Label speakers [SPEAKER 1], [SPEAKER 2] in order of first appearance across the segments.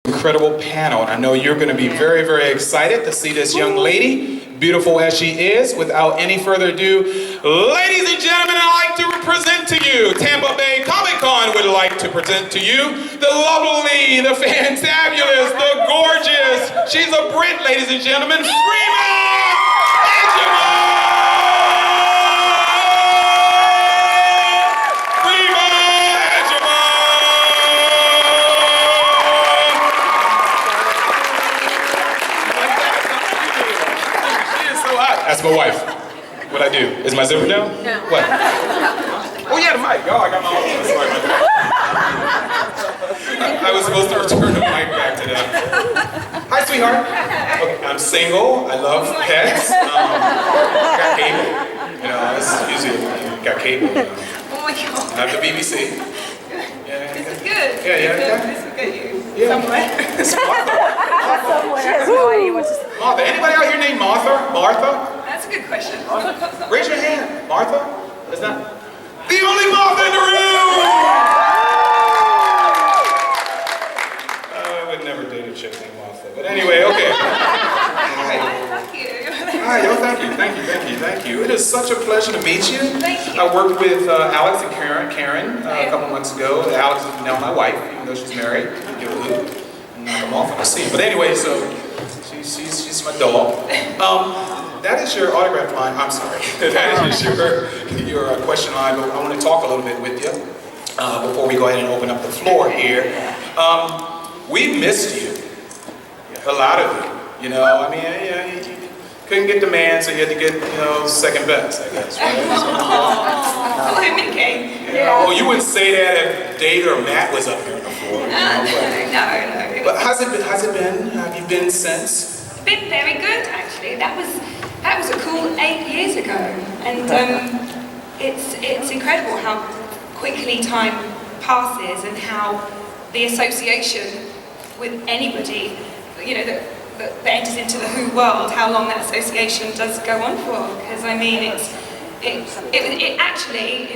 [SPEAKER 1] Incredible panel, and I know you're going to be very, very excited to see this young lady, beautiful as she is. Without any further ado, ladies and gentlemen, I'd like to present to you, Tampa Bay Comic Con would like to present to you the lovely, the fantabulous, the gorgeous, she's a Brit, ladies and gentlemen, Freema! Agyeman! That's my wife. What I do? Is my zipper down?
[SPEAKER 2] No.
[SPEAKER 1] What? Oh yeah, the mic. Oh, I got my own. Sorry about that. I was supposed to return the mic back to them. Hi, sweetheart. Okay, I'm single. I love pets. Got cable. You know, this is usually got cable.
[SPEAKER 2] Oh my God.
[SPEAKER 1] I have the BBC.
[SPEAKER 2] Yeah, this is good.
[SPEAKER 1] Yeah.
[SPEAKER 2] This will get you
[SPEAKER 1] somewhere.
[SPEAKER 2] somewhere.
[SPEAKER 3] She has no idea what to say.
[SPEAKER 1] Martha. Anybody out here named Martha? Martha?
[SPEAKER 2] That's a good question.
[SPEAKER 1] Raise your hand. Martha? Is that the only Martha in the room? I would never date a chick named Martha. But anyway, okay. Hi.
[SPEAKER 2] Thank you.
[SPEAKER 1] Hi, oh, thank you. It is such a pleasure to meet you.
[SPEAKER 2] Thank you.
[SPEAKER 1] I worked with Alex and Karen a couple months ago. Alex is now my wife, even though she's married. Give a hoop and knock them off when I see him. But anyway, so she's my dog. That is your autograph line. I'm sorry. That is your question line. But I want to talk a little bit with you before we go ahead and open up the floor here. We missed you. A lot of you. You know, I mean, you couldn't get the man, so you had to get, second best, I guess. Right?
[SPEAKER 2] Oh, Mickey.
[SPEAKER 1] Well, you wouldn't say that if Dave or Matt was up here on the floor.
[SPEAKER 2] No.
[SPEAKER 1] But how's it been? Have you been since?
[SPEAKER 2] It's been very good, actually. That was a cool 8 years ago, and it's incredible how quickly time passes and how the association with anybody, that enters into the Who world, how long that association does go on for. Because I mean, it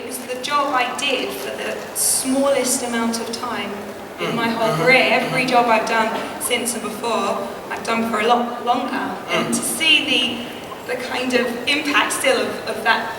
[SPEAKER 2] was the job I did for the smallest amount of time in my whole career. Every job I've done since and before, I've done for a lot longer. And to see the kind of impact still of that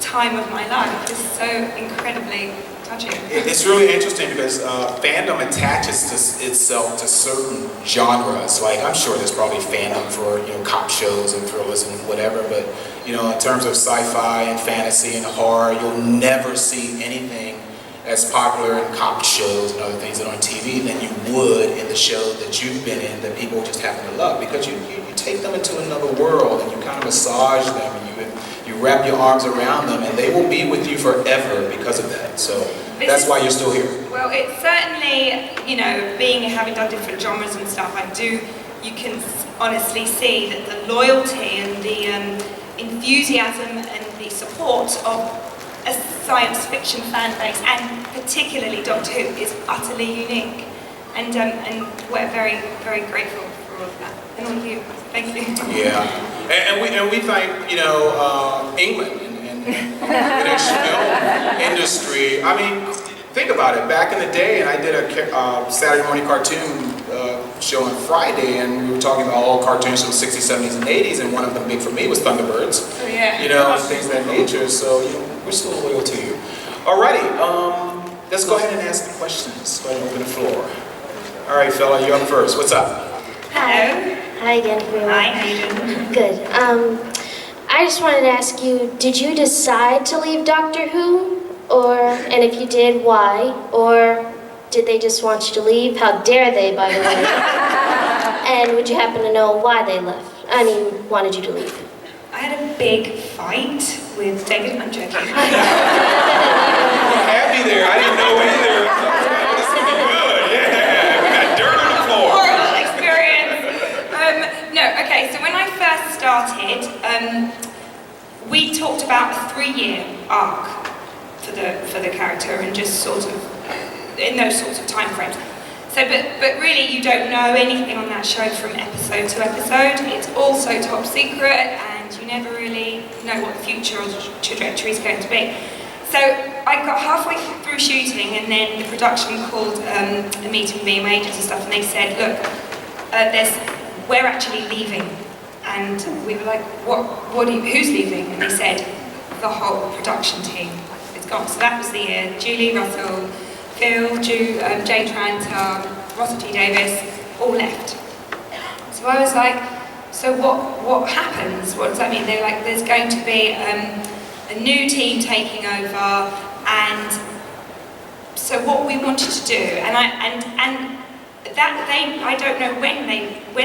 [SPEAKER 2] time of my life is so incredibly touching.
[SPEAKER 1] It's really interesting because fandom attaches itself to certain genres. Like, I'm sure there's probably fandom for cop shows and thrillers and whatever, but in terms of sci-fi and fantasy and horror, you'll never see anything as popular in cop shows and other things that are on TV than you would in the show that you've been in that people just happen to love, because you take them into another world and you kind of massage them and you wrap your arms around them, and they will be with you forever because of that. So that's why you're still here.
[SPEAKER 2] Well, it's certainly, having done different genres and stuff, you can honestly see that the loyalty and the enthusiasm and the support of a science fiction fan base, and particularly Doctor Who, is utterly unique. And we're very, very grateful for all of that. And all of you. Thank you.
[SPEAKER 1] Yeah. And we thank, England and the British film industry. I mean, think about it. Back in the day, and I did a Saturday morning cartoon show on Friday, and we were talking about all cartoons from the 60s, 70s, and 80s, and one of them big for me was Thunderbirds.
[SPEAKER 2] Oh, yeah.
[SPEAKER 1] And things of that nature. So, we're still loyal to you. Alrighty, let's go ahead and ask the questions. Go ahead and open the floor. All right, fella, you're up first. What's up?
[SPEAKER 2] Hello.
[SPEAKER 3] Hi again, Freema.
[SPEAKER 2] Hi, how you doing?
[SPEAKER 3] Good. I just wanted to ask you, did you decide to leave Doctor Who? And if you did, why? Or did they just want you to leave? How dare they, by the way? And would you happen to know why they left? Wanted you to leave?
[SPEAKER 2] I had a big fight with David. I'm joking.
[SPEAKER 1] I'm happy there. I didn't know either. This will be good. Yeah, we got dirt on the floor.
[SPEAKER 2] Horrible experience. No, okay. So when I first started, we talked about a 3-year arc for the character, and just sort of in those sorts of time frames. So, but really, you don't know anything on that show from episode to episode. It's also top secret, and you never really know what the future or trajectory is going to be. So I got halfway through shooting, and then the production called a meeting with me and my agents and stuff, and they said, look, we're actually leaving. And we were like, who's leaving? And they said, the whole production team is gone. So that was the year. Julie, Russell, Phil, Jane Tranter, Russell T. Davis, all left. So I was like, so what happens? What does that mean? They were like, there's going to be a new team taking over, and so what we wanted to do, I don't know when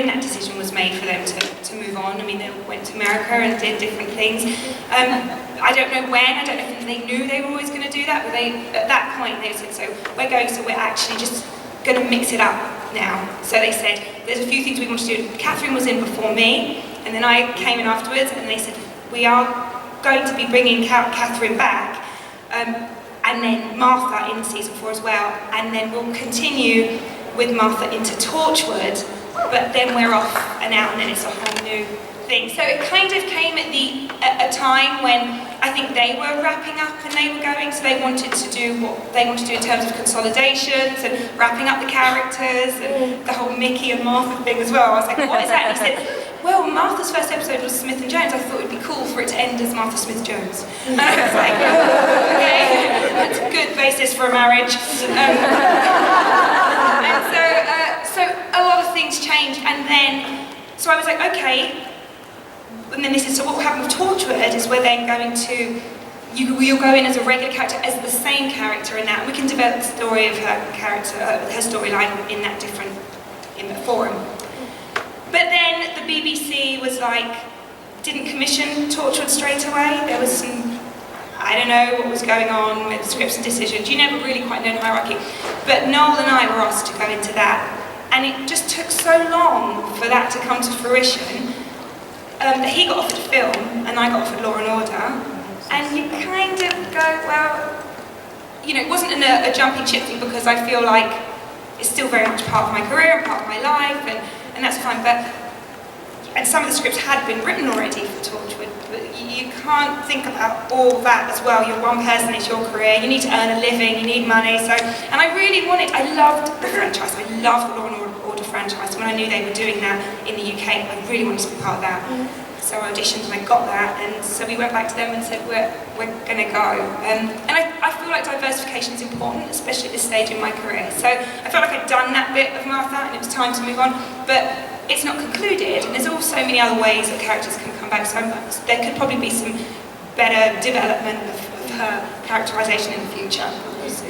[SPEAKER 2] that decision was made for them to move on. I mean, they went to America and did different things. I don't know when. I don't know if they knew they were always going to do that, but at that point they said, so we're actually just going to mix it up now. So they said, there's a few things we want to do. Catherine was in before me, and then I came in afterwards, and they said, we are going to be bringing Catherine back, and then Martha in season 4 as well, and then we'll continue with Martha into Torchwood, but then we're off and out, and then it's a whole new thing. So it kind of came at a time when I think they were wrapping up and they were going, so they wanted to do what they wanted to do in terms of consolidations and wrapping up the characters and the whole Mickey and Martha thing as well. I was like, what is that? And he said, well, Martha's first episode was Smith and Jones. I thought it would be cool for it to end as Martha Smith Jones. And I was like, okay, that's a good basis for a marriage. And so a lot of things changed, and then, so I was like, okay, and then they said, so what will happen with Torchwood is we're then going to, you'll go in as a regular character, as the same character in that, and we can develop the story of her character, her storyline in the forum. But then the BBC was like, didn't commission Torchwood straight away. There was some, I don't know what was going on with scripts and decisions. You never really quite know the hierarchy. But Noel and I were asked to go into that. And it just took so long for that to come to fruition that he got offered a film and I got offered Law and Order. And you kind of go, well, you know, it wasn't a jumping ship thing because I feel like it's still very much part of my career and part of my life, and that's fine. And some of the scripts had been written already for Torchwood, but you can't think about all that as well. You're one person, it's your career, you need to earn a living, you need money. So, and I loved the franchise, I loved the Law and Order franchise. When I knew they were doing that in the UK, I really wanted to be part of that. So I auditioned and I got that, and so we went back to them and said, we're going to go. And I feel like diversification is important, especially at this stage in my career. So I felt like I'd done that bit of Martha and it was time to move on, but it's not concluded, and there's also many other ways that characters can come back, so there could probably be some better development of her characterization in the future.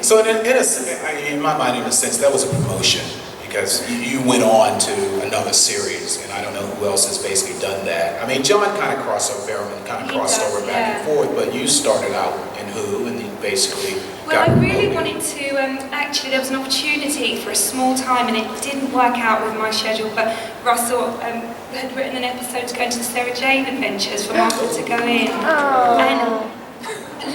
[SPEAKER 1] So in my mind, in a sense, that was a promotion, because you went on to another series, and I don't know who else has basically done that. I mean, John kind of crossed over back and forth, but you started out in Who, and you basically
[SPEAKER 2] Well, I really wanted to, actually there was an opportunity for a small time, and it didn't work out with my schedule, but Russell had written an episode to go into the Sarah Jane Adventures for Martha to go in. And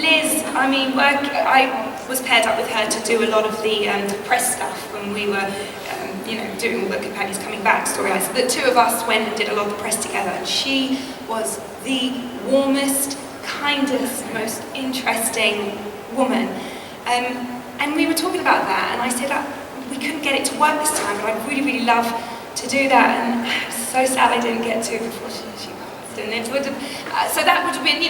[SPEAKER 2] Liz, I mean, I was paired up with her to do a lot of the press stuff when we were doing all the companions coming back storylines. So the two of us went and did a lot of the press together, and she was the warmest, kindest, most interesting woman. And we were talking about that, and I said we couldn't get it to work this time, but I'd really, really love to do that, and I'm so sad I didn't get to before she passed. And it would have, so that would have been,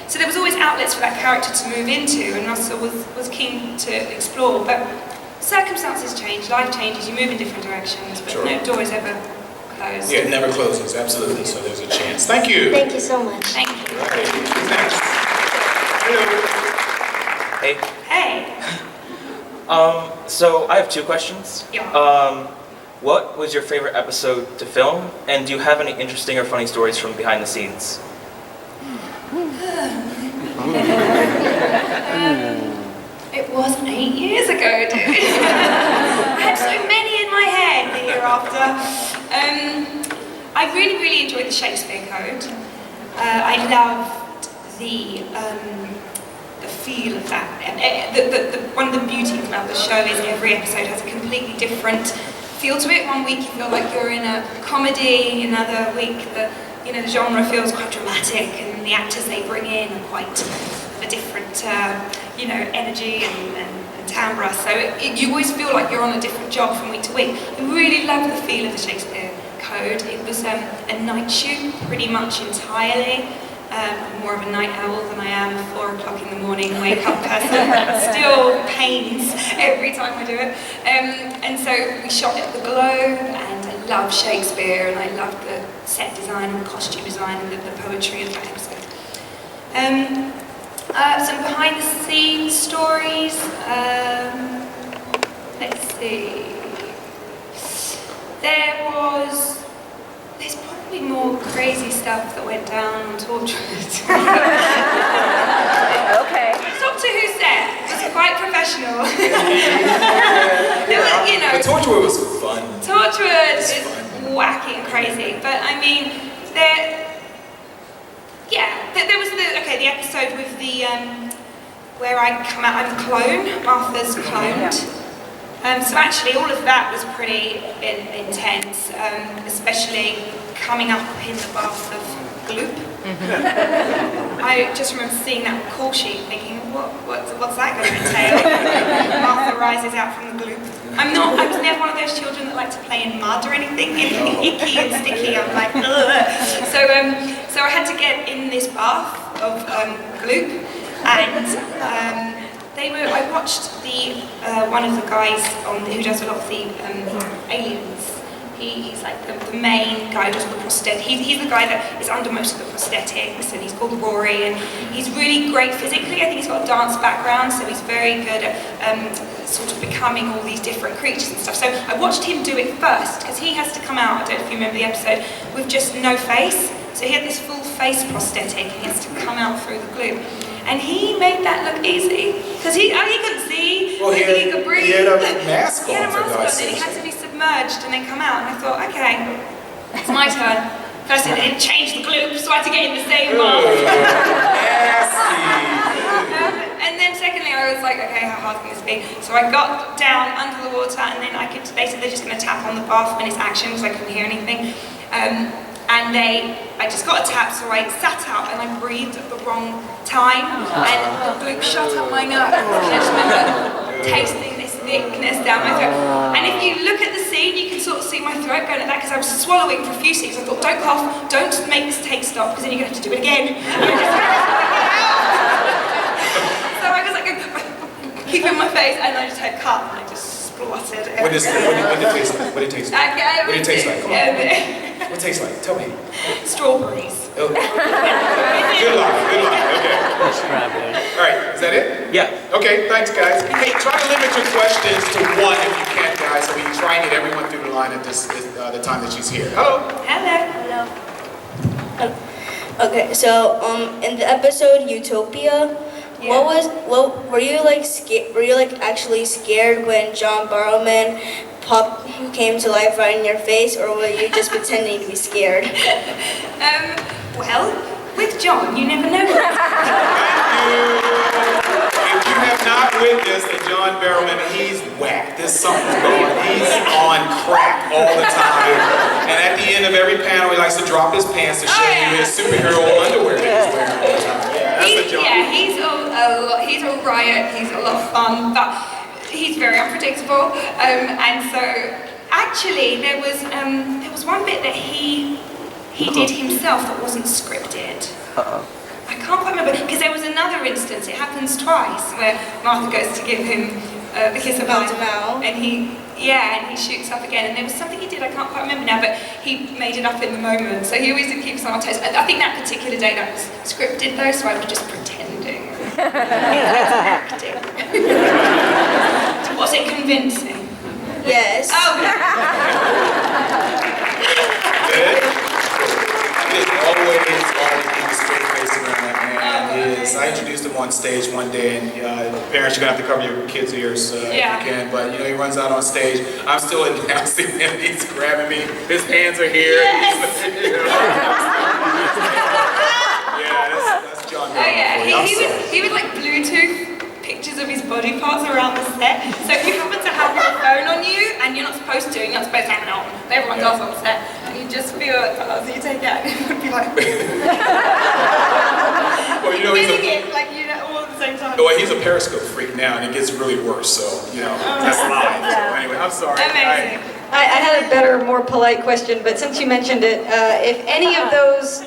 [SPEAKER 2] so there was always outlets for that character to move into, and Russell was keen to explore, but circumstances change, life changes, you move in different directions, but no door is ever closed.
[SPEAKER 1] Yeah, it never closes, absolutely, so there's a chance. Thank you.
[SPEAKER 3] Thank you so much.
[SPEAKER 2] Thank you.
[SPEAKER 1] Right. Who's next? Hello.
[SPEAKER 4] Hey.
[SPEAKER 2] Hey.
[SPEAKER 4] So I have two questions.
[SPEAKER 2] Yeah.
[SPEAKER 4] What was your favorite episode to film, and do you have any interesting or funny stories from behind the scenes?
[SPEAKER 2] It was 8 years ago, dude. I had so many in my head the year after. I really, really enjoyed the Shakespeare Code. I loved the feel of that. One of the beauties about the show is every episode has a completely different feel to it. One week you feel like you're in a comedy, another week the genre feels quite dramatic, and the actors they bring in are quite a different you know, energy and timbre. So you always feel like you're on a different job from week to week. I really love the feel of the Shakespeare Code. It was a night shoot pretty much entirely. I'm more of a night owl than I am a 4 o'clock in the morning wake up person. Still pains every time I do it. And so we shot at the Globe, and I love Shakespeare, and I love the set design and the costume design and the poetry of that episode. Some behind the scenes stories. Let's see. There's probably more crazy stuff that went down on Torchwood.
[SPEAKER 5] Okay.
[SPEAKER 2] Doctor Who set was quite professional. You know,
[SPEAKER 1] But Torchwood was fun.
[SPEAKER 2] Torchwood is
[SPEAKER 1] fun.
[SPEAKER 2] wacky and crazy, but I mean, there was the episode with the where I come out, I'm a clone, Martha's cloned. So actually all of that was pretty intense, especially coming up in the bath of gloop. I just remember seeing that call sheet thinking, what's that going to entail? Martha rises out from the gloop. I was never one of those children that like to play in mud or anything, icky and sticky. I'm like, ugh. So I had to get in this bath of gloop, and I watched one of the guys who does a lot of the aliens. He's like the main guy who does all the prosthetics. He's the guy that is under most of the prosthetics, and he's called Rory, and he's really great physically. I think he's got a dance background, so he's very good at sort of becoming all these different creatures and stuff. So I watched him do it first, because he has to come out, I don't know if you remember the episode, with just no face. So he had this full face prosthetic, and he has to come out through the glue. And he made that look easy, because he couldn't see,
[SPEAKER 1] Well,
[SPEAKER 2] he could breathe.
[SPEAKER 1] He had a mask
[SPEAKER 2] He had a
[SPEAKER 1] on, for
[SPEAKER 2] mask on,
[SPEAKER 1] God's
[SPEAKER 2] and he
[SPEAKER 1] sake.
[SPEAKER 2] had to be submerged and then come out. And I thought, okay, it's my turn. First, it didn't change the gloop, so I had to get in the same bath. And then secondly, I was like, okay, how hard can this be? So I got down under the water, and then I could, they're just going to tap on the bath when it's action, because I couldn't hear anything. I just got a tap, so I sat out and I breathed at the wrong time, and the gloop shot up my nose. And I just remember tasting this thickness down my throat. And if you look at the scene, you can sort of see my throat going like that, because I was swallowing profusely. So I thought, don't cough, don't make this take stop, because then you're going to have to do it again. So I was like, keeping my face, and I just had cut, and I just spluttered.
[SPEAKER 1] What did it taste like? What did it taste like? What did it taste like? Come on. What it tastes like? Tell me.
[SPEAKER 2] Strawberries.
[SPEAKER 1] Oh. Good luck. Okay. All right, is that it?
[SPEAKER 4] Yeah.
[SPEAKER 1] Okay, thanks, guys. Hey, try to limit your questions to one if you can, guys, so we can try and get everyone through the line at the time that she's here. Hello.
[SPEAKER 2] Hello.
[SPEAKER 5] Okay, so in the episode Utopia, were you actually scared when John Barrowman came to life right in your face, or were you just pretending to be scared?
[SPEAKER 2] Well, with John, you never know.
[SPEAKER 1] If you have not witnessed a John Barrowman, he's whacked. There's something going on. He's on crack all the time. And at the end of every panel, he likes to drop his pants to show you his superhero underwear that he's wearing all the time. Yeah, that's the John.
[SPEAKER 2] Yeah, he's a riot. He's a lot of fun, but he's very unpredictable. And so, actually, there was one bit that he did himself that wasn't scripted. I can't quite remember, because there was another instance, it happens twice, where Martha goes to give him the kiss of life, and he shoots up again, and there was something he did, I can't quite remember now, but he made it up in the moment, so he always keeps on our toes. I think that particular day that was scripted though, so I was just pretending. Acting. Was it convincing?
[SPEAKER 5] Yes.
[SPEAKER 2] Oh,
[SPEAKER 1] Always keep a straight face around that man. I introduced him on stage one day, and parents, you're gonna have to cover your kids' ears if you can. But he runs out on stage. I'm still announcing him. He's grabbing me. His hands are here.
[SPEAKER 2] Yes.
[SPEAKER 1] That's John.
[SPEAKER 2] Oh yeah, he would like Bluetooth pictures of his body parts around the set. So if you happen to have your phone on you and you're not supposed to have it on, but everyone does on set, and you you just feel it as you take it out, it would be like
[SPEAKER 1] Well, you know, he's
[SPEAKER 2] feeling
[SPEAKER 1] a,
[SPEAKER 2] it, like, you know, all at the same time.
[SPEAKER 1] well, he's a Periscope freak now, and it gets really worse. So, you know, that's live. So anyway, I'm sorry.
[SPEAKER 2] Amazing.
[SPEAKER 6] I had a better, more polite question, but since you mentioned it, if any of those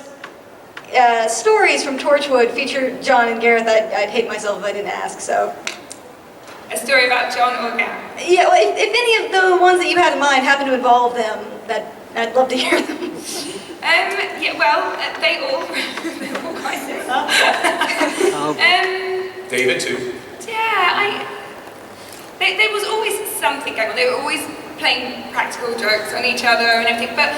[SPEAKER 6] stories from Torchwood feature John and Gareth, I'd hate myself if I didn't ask, so.
[SPEAKER 2] A story about John or Gareth?
[SPEAKER 6] Yeah, well, if any of the ones that you had in mind happen to involve them, I'd love to hear them.
[SPEAKER 2] Yeah, well, they're all quite similar.
[SPEAKER 1] David too.
[SPEAKER 2] Yeah, there was always something going on. They were always playing practical jokes on each other and everything, but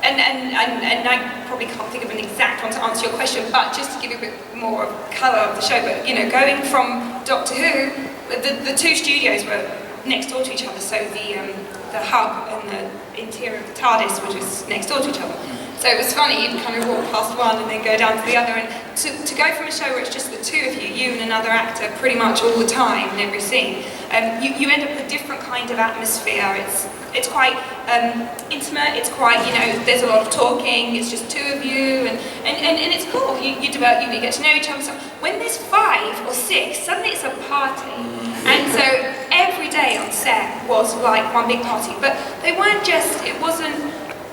[SPEAKER 2] and I probably can't think of an exact one to answer your question, but just to give you a bit more colour of the show, but you know, going from Doctor Who, the two studios were next door to each other, so the hub and the interior of the TARDIS were just next door to each other. So it was funny, you'd kind of walk past one and then go down to the other, and to go from a show where it's just the two of you and another actor pretty much all the time in every scene, you end up with a different kind of atmosphere. It's quite intimate, it's quite, you know, there's a lot of talking, it's just two of you, and it's cool, you develop, you get to know each other. So when there's 5 or 6, suddenly it's a party. And so every day on set was like one big party, but they weren't just, it wasn't,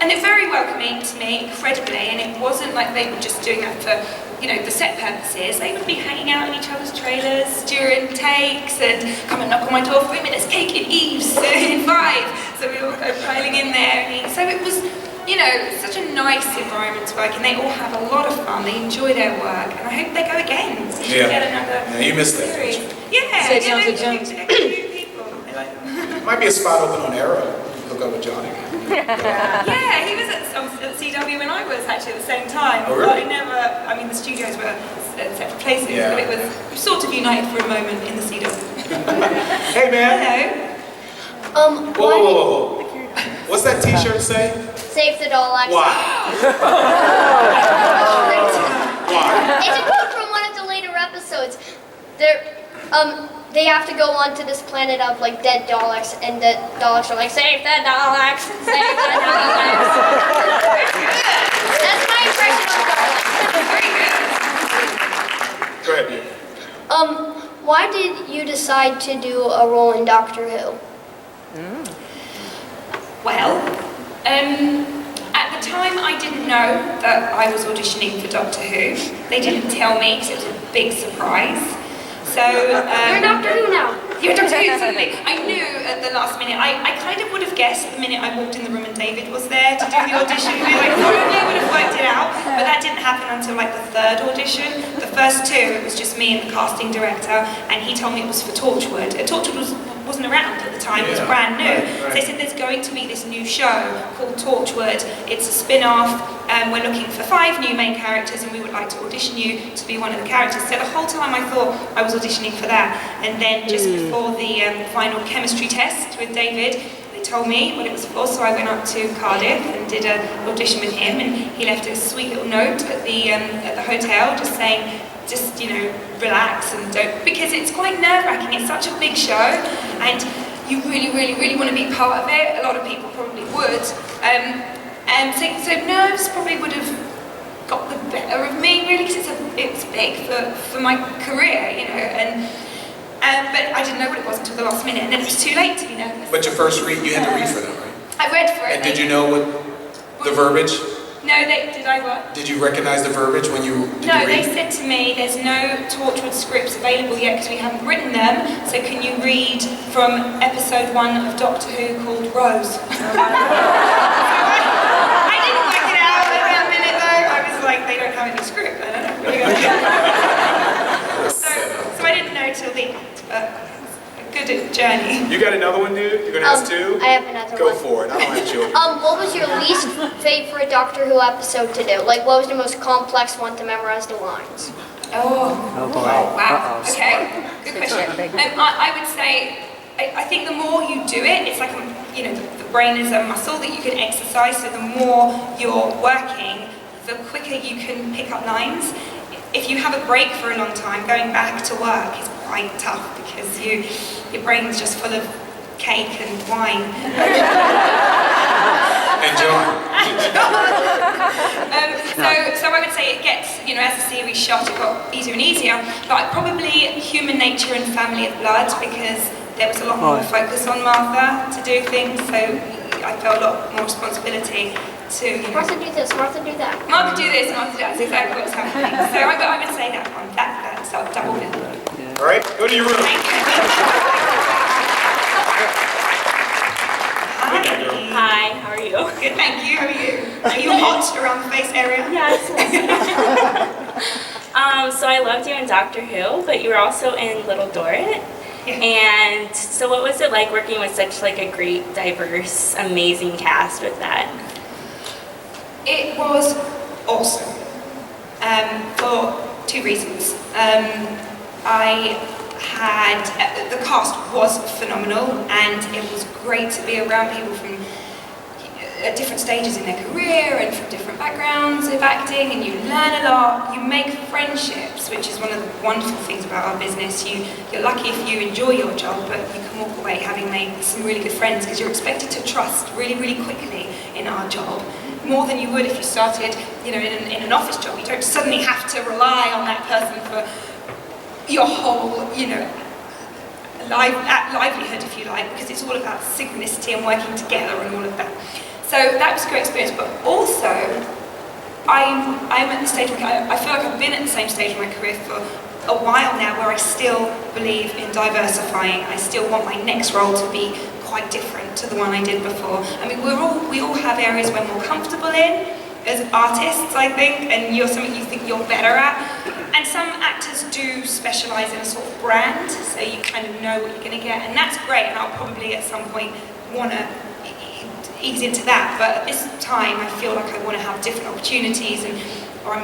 [SPEAKER 2] and they're very welcoming to me, incredibly, and it wasn't like they were just doing that for, you know, the set purposes. They would be hanging out in each other's trailers during takes and come and knock on my door, Freema, there's cake in Eve's in 5. So we all go piling in there and eat. So it was, you know, such a nice environment to work in. They all have a lot of fun, they enjoy their work, and I hook they go again. So you should get another
[SPEAKER 1] you missed that.
[SPEAKER 2] series. Yeah,
[SPEAKER 6] Say Jones with Jones.
[SPEAKER 2] new people. I like them.
[SPEAKER 1] Might be a spot open on Arrow. Hook up with John again.
[SPEAKER 2] Yeah, he was at CW when I was actually at the same time.
[SPEAKER 1] Oh, really?
[SPEAKER 2] But I mean, the studios were at separate places,
[SPEAKER 1] Yeah.
[SPEAKER 2] but it was sort of united for a moment in the CW.
[SPEAKER 1] Hey, man.
[SPEAKER 2] Hello.
[SPEAKER 1] Whoa. What's that T-shirt say?
[SPEAKER 3] Save the Daleks.
[SPEAKER 1] Why? Why?
[SPEAKER 3] It's a quote from one of the later episodes. They have to go onto this planet of like dead Daleks, and the Daleks are like, save the Daleks, save the Daleks. That's my impression of Daleks.
[SPEAKER 1] Go ahead, dude.
[SPEAKER 3] Why did you decide to do a role in Doctor Who?
[SPEAKER 2] Well, at the time I didn't know that I was auditioning for Doctor Who. They didn't tell me because it was a big surprise. So
[SPEAKER 3] You're Doctor Who now.
[SPEAKER 2] You're Doctor Who suddenly. I knew at the last minute. I kind of would have guessed the minute I walked in the room and David was there to do the audition. I probably would have worked it out, but that didn't happen until like the 3rd audition. The first 2, it was just me and the casting director, and he told me it was for Torchwood. Torchwood wasn't around at the time, it was brand new. So they said there's going to be this new show called Torchwood. It's a spin-off, and we're looking for 5 new main characters, and we would like to audition you to be one of the characters. So the whole time I thought I was auditioning for that, and then just before the final chemistry test with David, they told me what it was for, so I went up to Cardiff and did an audition with him, and he left a sweet little note at the hotel just saying, just, you know, relax and don't, because it's quite nerve-wracking. It's such a big show, and you really, really, really want to be part of it. A lot of people probably would, and so nerves probably would have got the better of me, really, because it's big for my career, you know, but I didn't know what it was until the last minute, and then it was too late to be nervous.
[SPEAKER 1] But your first read, you had to read for them, right?
[SPEAKER 2] I read for it.
[SPEAKER 1] And did you know what the verbiage?
[SPEAKER 2] No, did I what?
[SPEAKER 1] Did you recognize the verbiage when you did
[SPEAKER 2] No,
[SPEAKER 1] you
[SPEAKER 2] they
[SPEAKER 1] read?
[SPEAKER 2] said to me, there's no Torchwood scripts available yet because we haven't written them, so can you read from episode 1 of Doctor Who called Rose? I didn't work it out at that minute though. I was like, they don't have any script, I don't know. What are you gonna do? So I didn't know till the end, but a good journey.
[SPEAKER 1] You got another one, dude? You're gonna ask 2?
[SPEAKER 3] I have another
[SPEAKER 1] Go
[SPEAKER 3] one.
[SPEAKER 1] for it. I don't have children.
[SPEAKER 3] What was your least favorite Doctor Who episode to do? Like, what was the most complex one to memorize the lines?
[SPEAKER 2] Oh
[SPEAKER 7] boy.
[SPEAKER 2] Wow. Okay, good question. I would say, I think the more you do it, it's like, you know, the brain is a muscle that you can exercise, so the more you're working, the quicker you can pick up lines. If you have a break for a long time, going back to work is quite tough because your brain's just full of cake and wine.
[SPEAKER 1] And John,
[SPEAKER 2] So I would say it gets, as the series shot, it got easier and easier, but probably Human Nature and Family of Blood, because there was a lot more focus on Martha to do things, so I felt a lot more responsibility to,
[SPEAKER 3] Martha do this, Martha do that.
[SPEAKER 2] Martha do this, Martha do that, that's exactly what's happening. So I would say that one, that's our double bill.
[SPEAKER 1] All right, go to your room.
[SPEAKER 2] Thank you.
[SPEAKER 7] Hi, how are you?
[SPEAKER 2] Good, thank you. How are you? Are you hot around the face area?
[SPEAKER 7] Yes. So I loved you in Doctor Who, but you were also in Little Dorrit.
[SPEAKER 2] Yeah.
[SPEAKER 7] And so what was it like working with such like a great, diverse, amazing cast with that?
[SPEAKER 2] It was awesome for two reasons. The cast was phenomenal, and it was great to be around people from at different stages in their career and from different backgrounds of acting, and you learn a lot, you make friendships, which is one of the wonderful things about our business. You're lucky if you enjoy your job, but you can walk away having made some really good friends, because you're expected to trust really, really quickly in our job, more than you would if you started, in an office job. You don't suddenly have to rely on that person for your whole, livelihood, if you like, because it's all about synchronicity and working together and all of that. So that was a great experience, but also I'm at the stage where I feel like I've been at the same stage of my career for a while now, where I still believe in diversifying. I still want my next role to be quite different to the one I did before. I mean, we all have areas we're more comfortable in as artists, I think, and you're something you think you're better at. And some actors do specialise in a sort of brand, so you kind of know what you're going to get, and that's great, and I'll probably at some point want to ease into that, but at this time I feel like I want to have different opportunities, or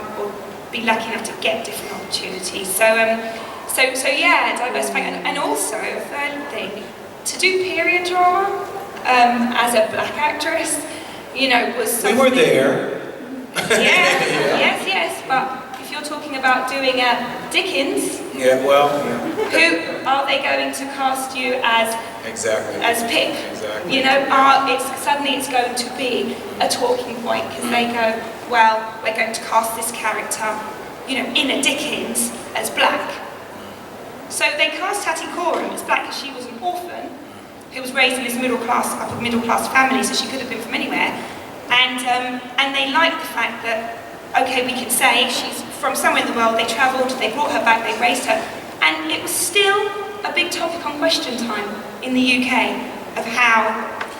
[SPEAKER 2] be lucky enough to get different opportunities. So yeah, diversifying, and also a third thing, to do period drama as a black actress, was something.
[SPEAKER 1] We were there.
[SPEAKER 2] Yes, but if you're talking about doing Dickens,
[SPEAKER 1] Yeah, well,
[SPEAKER 2] who are they going to cast you as?
[SPEAKER 1] exactly.
[SPEAKER 2] As Pip,
[SPEAKER 1] Exactly.
[SPEAKER 2] Suddenly it's going to be a talking point, because they go, well, we're going to cast this character, in a Dickens as black. So they cast Hattie Coram as black, because she was an orphan who was raised in this upper middle class family, so she could have been from anywhere. And they liked the fact that, okay, we can say she's from somewhere in the world, they travelled, they brought her back, they raised her, and it was still a big topic on Question Time in the UK of how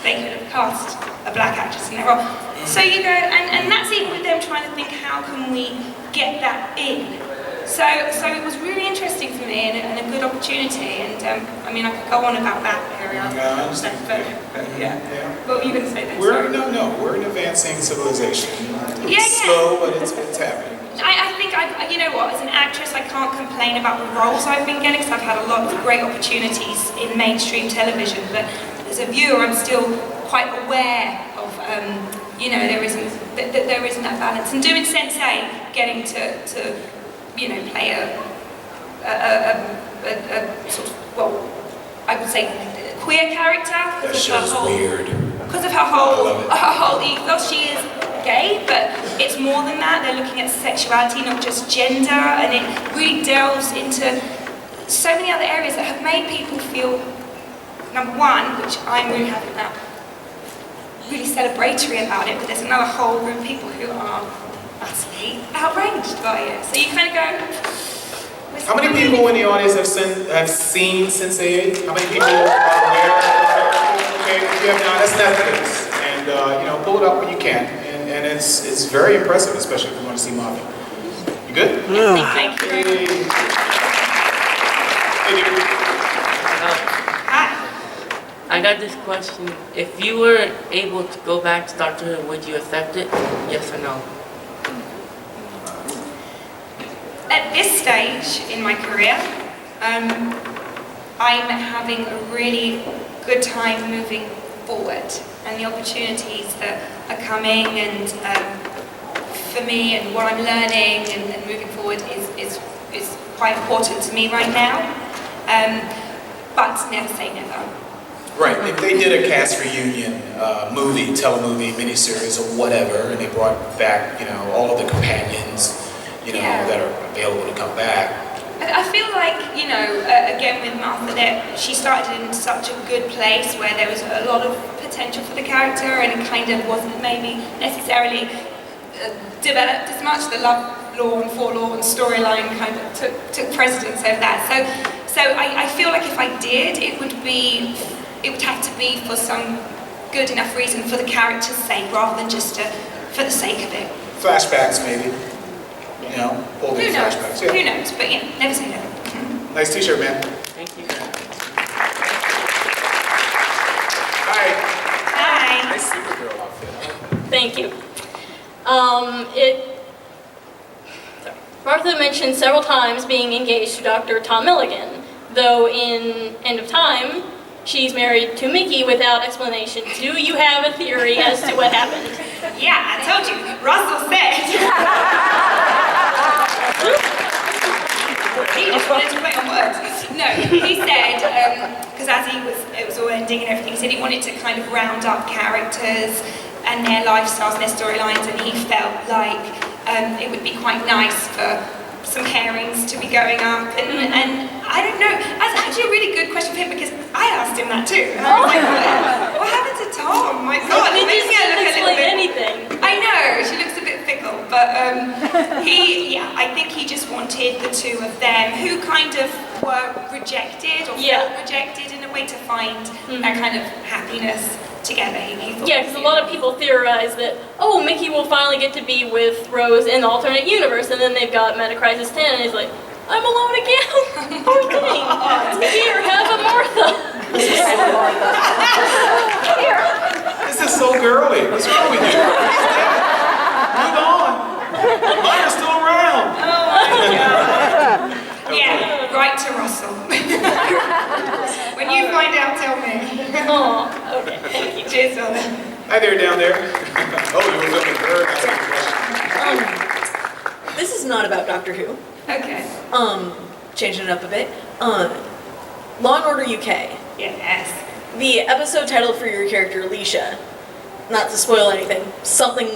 [SPEAKER 2] they could have cast a black actress in their role. So you go, and that's even with them trying to think, how can we get that in? So it was really interesting for me, and a good opportunity, and I mean, I could go on about that area.
[SPEAKER 1] Yeah, I understand.
[SPEAKER 2] But,
[SPEAKER 1] Yeah.
[SPEAKER 2] what were you going to say then?
[SPEAKER 1] We're
[SPEAKER 2] Sorry.
[SPEAKER 1] we're an advancing civilization. It's
[SPEAKER 2] Yeah.
[SPEAKER 1] slow, but it's happening.
[SPEAKER 2] I think, you know what, as an actress, I can't complain about the roles I've been getting, because I've had a lot of great opportunities in mainstream television, but as a viewer, I'm still quite aware of, there isn't that balance. And doing Sensei, getting to play a sort of, well, I would say queer character.
[SPEAKER 1] That show's weird.
[SPEAKER 2] Because of her
[SPEAKER 1] I love it.
[SPEAKER 2] whole ethos. She is gay, but it's more than that. They're looking at sexuality, not just gender, and it really delves into so many other areas that have made people feel, number one, which I'm really happy about, really celebratory about it, but there's another whole group of people who are utterly outraged by it. So you kind of go,
[SPEAKER 1] How many people in the audience have seen Sense8? How many people are aware? Okay, if you have not, that's Netflix. And pull it up when you can. And it's very impressive, especially if you want to see Martha. You good?
[SPEAKER 2] thank you very much.
[SPEAKER 1] Hey, dude.
[SPEAKER 2] Hi.
[SPEAKER 8] I got this question. If you were able to go back to Doctor Who, would you accept it? Yes or no?
[SPEAKER 2] At this stage in my career, I'm having a really good time moving forward, and the opportunities that are coming, and for me, and what I'm learning and moving forward is quite important to me right now. But never say never.
[SPEAKER 1] Right, if they did a cast reunion movie, telemovie, miniseries, or whatever, and they brought back, you know, all of the companions, you know, that are available to come back.
[SPEAKER 2] I feel like, you know, again with Martha, that she started in such a good place where there was a lot of potential for the character, and it kind of wasn't maybe necessarily developed as much. The love, law, and forlorn storyline kind of took precedence over that. So I feel like if I did, it would have to be for some good enough reason for the character's sake, rather than just for the sake of it.
[SPEAKER 1] Flashbacks, maybe. You know, old
[SPEAKER 2] Who knows?
[SPEAKER 1] flashbacks. Yeah.
[SPEAKER 2] Who knows? But yeah, never say never.
[SPEAKER 1] Nice t-shirt, man.
[SPEAKER 8] Thank you.
[SPEAKER 1] Hi.
[SPEAKER 2] Hi.
[SPEAKER 1] Nice Supergirl outfit.
[SPEAKER 9] Thank you. Martha mentioned several times being engaged to Dr. Tom Milligan, though in End of Time, she's married to Mickey without explanation. Do you have a theory as to what happened?
[SPEAKER 2] Yeah, I told you. Russell said. He just wanted to play on words. No, he said, because as it was all ending and everything, he said he wanted to kind of round up characters and their lifestyles and their storylines, and he felt like it would be quite nice for some pairings to be going up, and I don't know, that's actually a really good question for him, because I asked him that too, and I was like, what happened to Tom? My God, it makes me look a little bit...
[SPEAKER 9] anything.
[SPEAKER 2] I know, she looks a bit fickle, but I think he just wanted the two of them, who kind of were rejected, or felt rejected in a way, to find that kind of happiness together. He thought,
[SPEAKER 9] Yeah, because a lot of people theorize that, oh, Mickey will finally get to be with Rose in the alternate universe, and then they've got Meta Crisis 10, and he's like, I'm alone again. Poor thing. Here, have a Martha. Here.
[SPEAKER 1] This is so girly. What's wrong with you? Move on. Mine is still around.
[SPEAKER 2] oh my God. Yeah, right to Russell. When you find out, tell me.
[SPEAKER 9] Oh, okay, thank you.
[SPEAKER 2] Cheers, darling.
[SPEAKER 1] Hi there, down there. Oh, you were filming her. That's a good question.
[SPEAKER 10] This is not about Doctor Who.
[SPEAKER 2] Okay.
[SPEAKER 10] Changing it up a bit. Law and Order UK.
[SPEAKER 2] Yes.
[SPEAKER 10] The episode title for your character, Alicia, not to spoil anything, something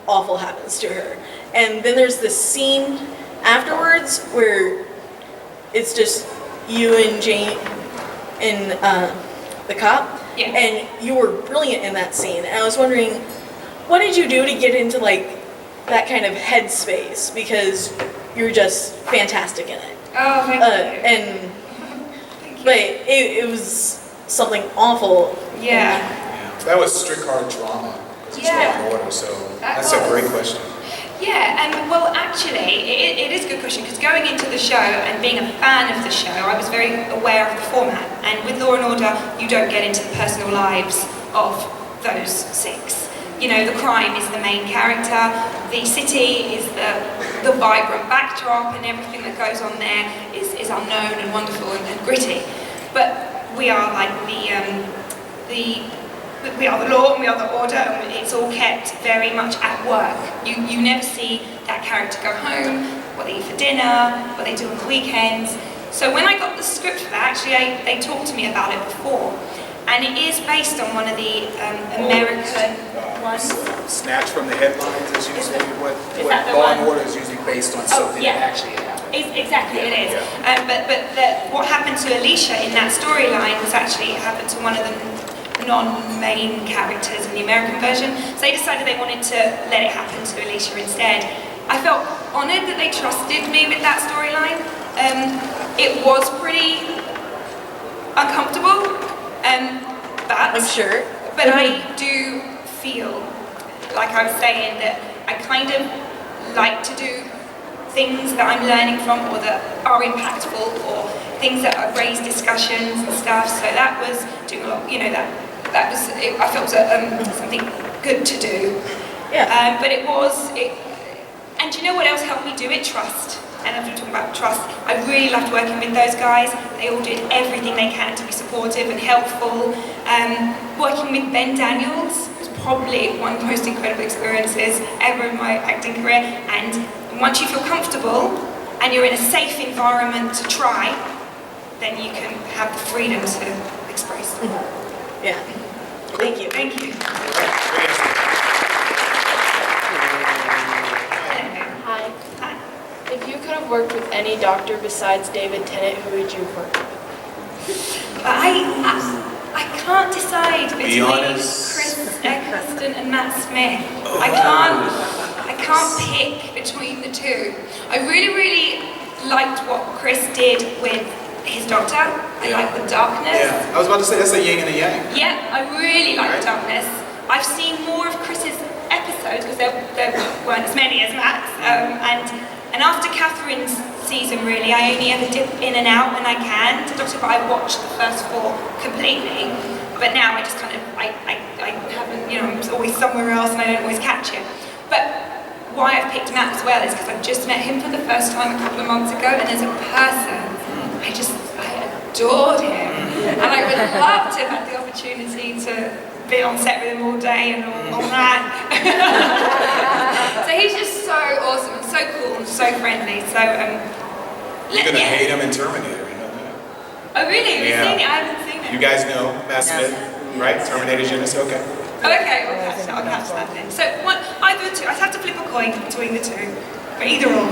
[SPEAKER 10] awful happens to her. And then there's this scene afterwards where it's just you and Jane and the cop.
[SPEAKER 2] Yeah.
[SPEAKER 10] And you were brilliant in that scene. And I was wondering, what did you do to get into like that kind of headspace? Because you're just fantastic in it.
[SPEAKER 2] Oh, thank you.
[SPEAKER 10] And but it was something awful.
[SPEAKER 2] Yeah.
[SPEAKER 1] That was strict hard drama. Because it's Law and Order, so that's a great question.
[SPEAKER 2] Yeah, and well, actually, it is a good question, because going into the show and being a fan of the show, I was very aware of the format. And with Law and Order, you don't get into the personal lives of those six. You know, the crime is the main character, the city is the vibrant backdrop, and everything that goes on there is unknown and wonderful and gritty. But we are like we are the law and we are the order, and it's all kept very much at work. You never see that character go home, what they eat for dinner, what they do on the weekends. So when I got the script for that, actually they talked to me about it before. And it is based on one of the American ones.
[SPEAKER 1] Snatch from the headlines is usually what
[SPEAKER 2] that the
[SPEAKER 1] Law and
[SPEAKER 2] one?
[SPEAKER 1] Order is usually based on something
[SPEAKER 2] yeah.
[SPEAKER 1] that actually happened.
[SPEAKER 2] Exactly, it is.
[SPEAKER 1] Yeah.
[SPEAKER 2] But what happened to Alicia in that storyline was actually happened to one of the non-main characters in the American version. So they decided they wanted to let it happen to Alicia instead. I felt honoured that they trusted me with that storyline. It was pretty uncomfortable, but
[SPEAKER 10] I'm sure.
[SPEAKER 2] But I do feel, like I was saying, that I kind of like to do things that I'm learning from, or that are impactful, or things that raise discussions and stuff. So that was doing a lot, you know, that was, I felt was something good to do.
[SPEAKER 10] Yeah.
[SPEAKER 2] But and do you know what else helped me do it? Trust. And as we're talking about trust, I really loved working with those guys. They all did everything they can to be supportive and helpful. Working with Ben Daniels was probably one of the most incredible experiences ever in my acting career. And once you feel comfortable and you're in a safe environment to try, then you can have the freedom to express.
[SPEAKER 10] Yeah. Thank you.
[SPEAKER 2] Thank you.
[SPEAKER 11] Hi.
[SPEAKER 2] Hi.
[SPEAKER 11] If you could have worked with any doctor besides David Tennant, who would you have worked with?
[SPEAKER 2] I can't decide between Chris Eccleston and Matt Smith. I can't pick between the two. I really liked what Chris did with his doctor. I like the darkness.
[SPEAKER 1] Yeah, I was about to say that's a yin and a yang.
[SPEAKER 2] Yeah, I really like the darkness. I've seen more of Chris's episodes because there weren't as many as Matt's. And after Catherine's season, really, I only ever dip in and out when I can to Doctor, but I watched the first 4 completely. But now I just kind of, I haven't, you know, I'm always somewhere else and I don't always catch it. But why I've picked Matt as well is because I've just met him for the first time a couple of months ago, and as a person, I adored him. And I would love to have had the opportunity to be on set with him all day and all that. So he's just so awesome and so cool and so friendly. So
[SPEAKER 1] You're gonna hate him in Terminator, you know that?
[SPEAKER 2] Oh really? Have you
[SPEAKER 1] Yeah.
[SPEAKER 2] seen it? I haven't seen it.
[SPEAKER 1] You guys know Matt Smith, right? Terminator Genesis, okay.
[SPEAKER 2] Oh, okay, I'll catch that then. So either the two. I'd have to flip a coin between the two, but either or.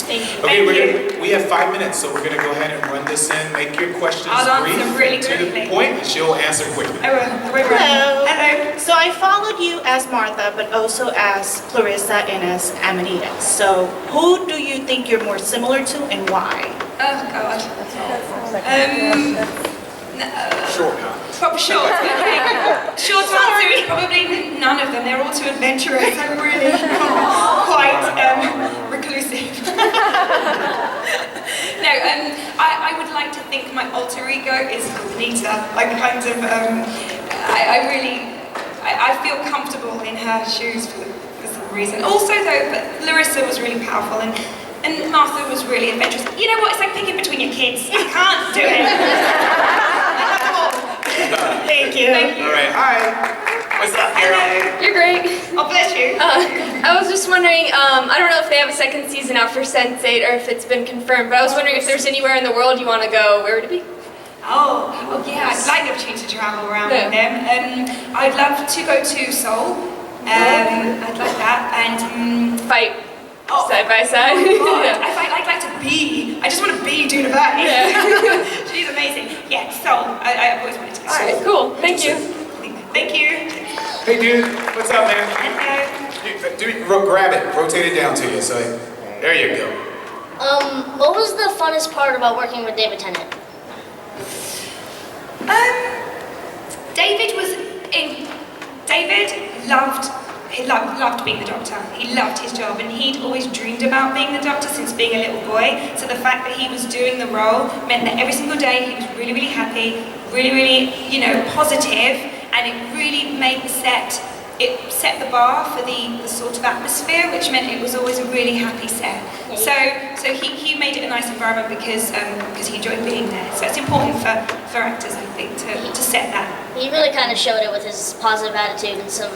[SPEAKER 2] Thank you.
[SPEAKER 1] Okay, we have 5 minutes, so we're gonna go ahead and run this in. Make your questions
[SPEAKER 2] I'll
[SPEAKER 1] brief
[SPEAKER 2] answer really
[SPEAKER 1] and to the
[SPEAKER 2] quickly.
[SPEAKER 1] point, and she'll answer quickly.
[SPEAKER 2] I will.
[SPEAKER 12] Hello.
[SPEAKER 2] Hello.
[SPEAKER 12] So I followed you as Martha, but also as Clarissa and as Amanita. So who do you think you're more similar to and why?
[SPEAKER 2] Oh God.
[SPEAKER 1] Short, huh?
[SPEAKER 2] Proper short. Okay. Short answer is probably none of them. They're all too adventurous. I'm really quite reclusive. No, I would like to think my alter ego is Nita. Like kind of, I feel comfortable in her shoes for some reason. Also though, but Larissa was really powerful and Martha was really adventurous. You know what? It's like picking between your kids. I can't do it. Thank you. Thank you.
[SPEAKER 1] All right, hi. What's up, Carol?
[SPEAKER 2] You're great. Oh, bless you.
[SPEAKER 13] I was just wondering, I don't know if they have a second season after Sense8 or if it's been confirmed, but I was wondering if there's anywhere in the world you want to go. Where would it be?
[SPEAKER 2] Oh yeah, I'd like the opportunity to travel around with them. I'd love to go to Seoul. I'd like that. And
[SPEAKER 13] fight side by side.
[SPEAKER 2] Oh God, I'd like to be. I just want to be Dunabat. Yeah. She's amazing. Yeah, Seoul. I've always wanted to go.
[SPEAKER 13] All right, cool. Thank you.
[SPEAKER 2] Thank you.
[SPEAKER 1] Hey, dude. What's up, man? Grab it. Rotate it down to you. So there you go.
[SPEAKER 3] What was the funnest part about working with David Tennant?
[SPEAKER 2] David loved being the Doctor. He loved his job and he'd always dreamed about being the Doctor since being a little boy. So the fact that he was doing the role meant that every single day he was really, really happy, really, you know, positive, and it really made the set, it set the bar for the sort of atmosphere, which meant it was always a really happy set. So he made it a nice environment because he enjoyed being there. So it's important for actors, I think, to set that.
[SPEAKER 3] He really kind of showed it with his positive attitude and some.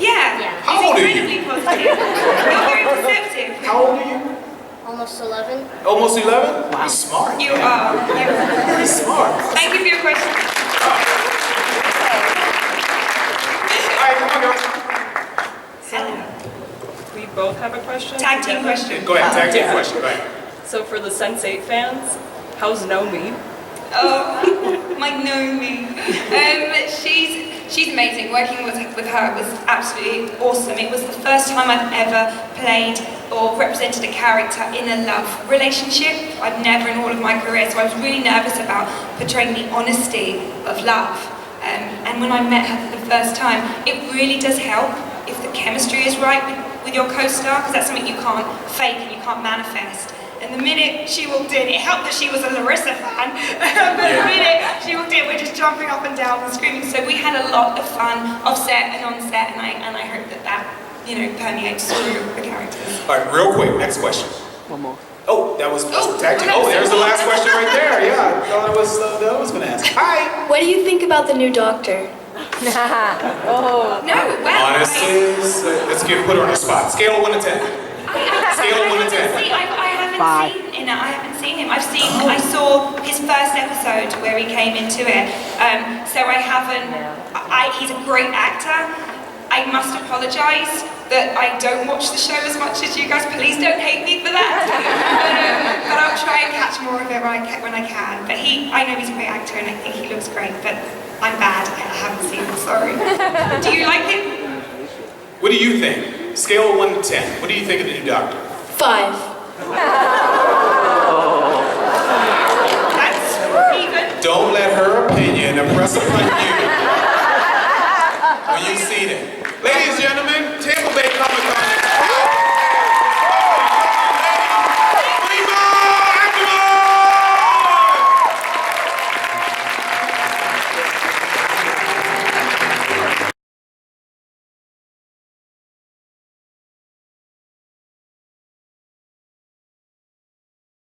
[SPEAKER 2] Yeah.
[SPEAKER 1] How old are you?
[SPEAKER 2] Incredibly positive. You're very perceptive.
[SPEAKER 1] How old are you?
[SPEAKER 3] Almost 11.
[SPEAKER 1] Almost 11? Wow. He's smart.
[SPEAKER 2] You are.
[SPEAKER 1] He's smart.
[SPEAKER 2] Thank you for your question.
[SPEAKER 1] All right, come on, girl.
[SPEAKER 14] We both have a question.
[SPEAKER 2] Tag team question.
[SPEAKER 1] Go ahead, tag team question. Go ahead.
[SPEAKER 14] So for the Sense8 fans, how's Nomi?
[SPEAKER 2] Oh, my Nomi. She's amazing. Working with her was absolutely awesome. It was the first time I've ever played or represented a character in a love relationship. I've never in all of my career, so I was really nervous about portraying the honesty of love. And when I met her for the first time, it really does help if the chemistry is right with your co-star, because that's something you can't fake and you can't manifest. And the minute she walked in, it helped that she was a Larissa fan, but the minute she walked in, we're just jumping up and down and screaming. So we had a lot of fun off-set and on-set, and I hope that you know, permeates through the characters.
[SPEAKER 1] All right, real quick, next question.
[SPEAKER 8] One more.
[SPEAKER 1] Oh, that was tag team. Oh, there's the last question right there. Yeah, I thought it was the other was going to ask. Hi.
[SPEAKER 5] What do you think about the new Doctor?
[SPEAKER 2] Oh. No, well.
[SPEAKER 1] Honestly, let's put her on the spot. Scale of 1 to 10. Scale of 1 to 10.
[SPEAKER 2] I haven't seen him. I saw his first episode where he came into it. So I haven't, he's a great actor. I must apologise that I don't watch the show as much as you guys. Please don't hate me for that. But I'll try and catch more of it when I can. But I know he's a great actor and I think he looks great, but I'm bad. I haven't seen him, sorry. Do you like him?
[SPEAKER 1] What do you think? Scale of 1 to 10. What do you think of the new Doctor?
[SPEAKER 3] 5.
[SPEAKER 2] That's even.
[SPEAKER 1] Don't let her opinion impress upon you when you've seen it. Ladies and gentlemen, Tampa Bay